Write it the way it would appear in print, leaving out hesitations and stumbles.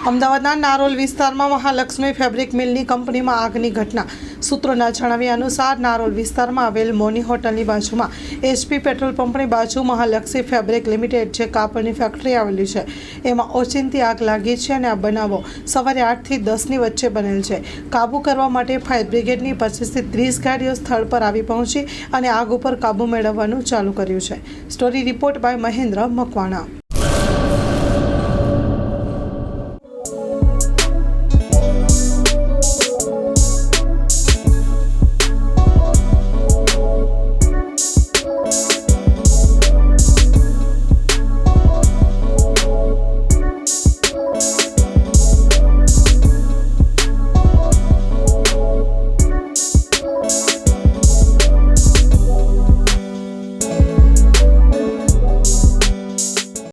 અમદાવાદના નારોલ વિસ્તારમાં મહાલક્ષ્મી ફેબ્રિક મિલની કંપનીમાં આગની ઘટના। સૂત્રોના જણાવ્યા અનુસાર નારોલ વિસ્તારમાં આવેલ મોની હોટલની બાજુમાં HP પેટ્રોલ પંપની બાજુ મહાલક્ષ્મી ફેબ્રિક લિમિટેડ જે કાપડની ફેક્ટરી આવેલી છે એમાં ઓચિંતી આગ લાગી છે અને આ બનાવો સવારે 8 થી 10ની વચ્ચે બનેલ છે। કાબૂ કરવા માટે ફાયર બ્રિગેડની 25 થી 30 ગાડીઓ સ્થળ પર આવી પહોંચી અને આગ ઉપર કાબૂ મેળવવાનું ચાલુ કર્યું છે। Story report by Mahendra Makwana.